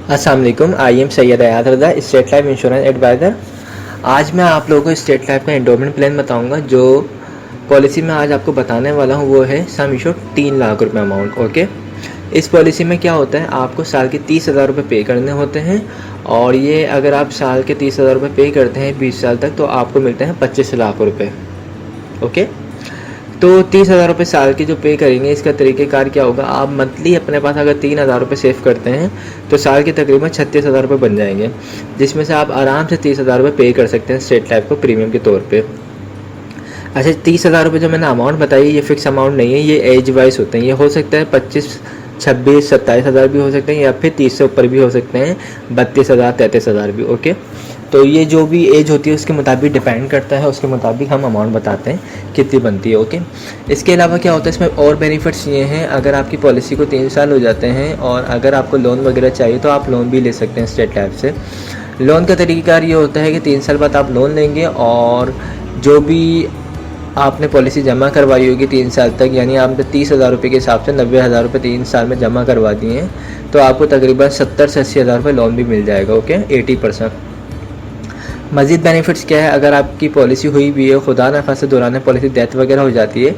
अस्सलाम वालेकुम। I am Syed Hayat Raza, State Life insurance advisor. आज मैं आप लोगों को स्टेट लाइफ का एंडोमेंट प्लान बताऊंगा। जो पॉलिसी मैं आज आपको बताने वाला हूं वो है सम इंश्योर्ड 3 लाख रुपए अमाउंट। ओके, इस पॉलिसी में क्या होता है, आपको साल के 30,000 रुपये पे करने होते हैं। और ये अगर आप साल के 30,000 रुपये पे करते हैं 20 साल तक, तो आपको मिलते हैं 25 लाख रुपये। ओके, तो 30,000 रुपये साल के जो पे करेंगे, इसका तरीक़ेकार क्या होगा, आप मंथली अपने पास अगर 3,000 रुपये सेव करते हैं तो साल के तकरीबन 36,000 रुपये बन जाएंगे, जिसमें से आप आराम से 30,000 रुपये पे कर सकते हैं स्टेट लाइफ को प्रीमियम के तौर पे। अच्छा, 30,000 रुपये जो मैंने अमाउंट बताई, ये फिक्स अमाउंट नहीं है, ये एज वाइज होते हैं। ये हो सकता है 25, 26, 27,000 भी हो सकते हैं, या फिर 30 से ऊपर भी हो सकते हैं, 32,000, 33,000 भी। ओके, तो ये जो भी एज होती है उसके मुताबिक डिपेंड करता है, उसके मुताबिक हम अमाउंट बताते हैं कितनी बनती है। ओके, इसके अलावा क्या होता है इसमें और बेनिफिट्स ये हैं, अगर आपकी पॉलिसी को 3 साल हो जाते हैं और अगर आपको लोन वगैरह चाहिए तो आप लोन भी ले सकते हैं स्टेट लाइफ से। लोन का तरीक़ाकार ये होता है कि 3 साल बाद आप लोन लेंगे और जो भी आपने पॉलिसी जमा करवाई होगी 3 साल तक, यानी आपने 30,000 रुपये के हिसाब से 90,000 रुपये 3 साल में जमा करवा दिए हैं, तो आपको तकरीबन 70 से 80,000 रुपये लोन भी मिल जाएगा। ओके, 80%। मज़ीद बेनिफिट्स क्या है, अगर आपकी पॉलिसी हुई भी है, खुदा न खास्ता दौरान पॉलिसी डेथ वगैरह हो जाती है,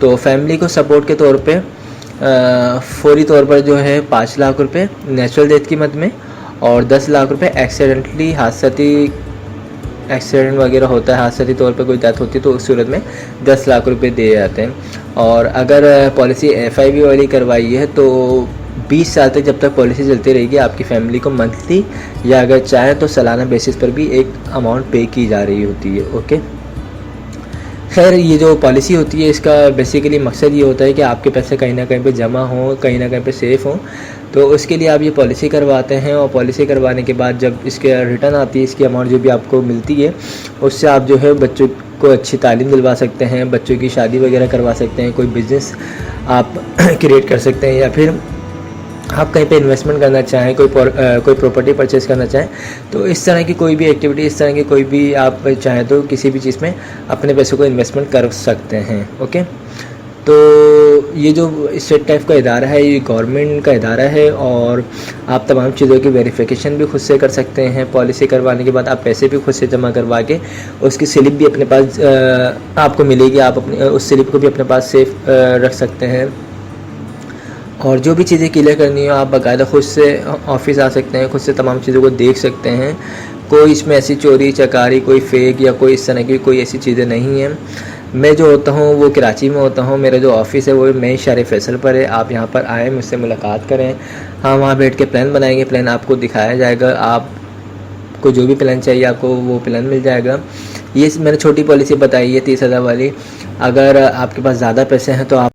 तो फैमिली को सपोर्ट के तौर पे फौरी तौर पर जो है 5 लाख रुपए नेचुरल डेथ की मद में, और 10 लाख रुपए एक्सीडेंटली एक्सीडेंट वगैरह होता है, हादसाती तौर पे कोई डेथ होती है तो उस सूरत में 10 लाख रुपए दिए जाते हैं। और अगर पॉलिसी FIV वाली करवाई है तो 20 साल तक जब तक पॉलिसी चलती रहेगी, आपकी फैमिली को मंथली या अगर चाहे तो सालाना बेसिस पर भी एक अमाउंट पे की जा रही होती है। ओके, खैर ये जो पॉलिसी होती है इसका बेसिकली मकसद ये होता है कि आपके पैसे कहीं ना कहीं पे जमा हों, कहीं ना कहीं पे सेफ़ हों, तो उसके लिए आप ये पॉलिसी करवाते हैं। और पॉलिसी करवाने के बाद जब इसके रिटर्न आती है, इसकी अमाउंट जो भी आपको मिलती है, उससे आप जो है बच्चों को अच्छी तालीम दिलवा सकते हैं, बच्चों की शादी वगैरह करवा सकते हैं, कोई बिज़नेस आप क्रिएट कर सकते हैं, या फिर आप कहीं पे इन्वेस्टमेंट करना चाहें, कोई प्रॉपर्टी परचेज़ करना चाहें, तो इस तरह की कोई भी एक्टिविटी, इस तरह की कोई भी आप चाहें तो किसी भी चीज़ में अपने पैसों को इन्वेस्टमेंट कर सकते हैं। ओके, तो ये जो स्टेट लाइफ का इदारा है, ये गवर्नमेंट का इदारा है, और आप तमाम चीज़ों की वेरिफिकेशन भी खुद से कर सकते हैं। पॉलिसी करवाने के बाद आप पैसे भी खुद से जमा करवा के उसकी स्लिप भी अपने पास आपको मिलेगी, आप अपने उस स्लिप को भी अपने पास सेफ रख सकते हैं। और जो भी चीज़ें क्लियर करनी हो, आप बाकायदा खुद से ऑफिस आ सकते हैं, खुद से तमाम चीज़ों को देख सकते हैं। कोई इसमें ऐसी चोरी चकारी, कोई फेक या कोई इस तरह की कोई ऐसी चीज़ें नहीं हैं। मैं जो होता हूँ वो कराची में होता हूँ, मेरा जो ऑफ़िस है वो मई शहर फैसल पर है। आप यहाँ पर आएँ, मुझसे मुलाकात करें, हम वहाँ बैठ के प्लान बनाएंगे, प्लान आपको दिखाया जाएगा, आपको जो भी प्लान चाहिए आपको वो प्लान मिल जाएगा। ये मैंने छोटी पॉलिसी बताई है 30,000 वाली। अगर आपके पास ज़्यादा पैसे हैं तो आप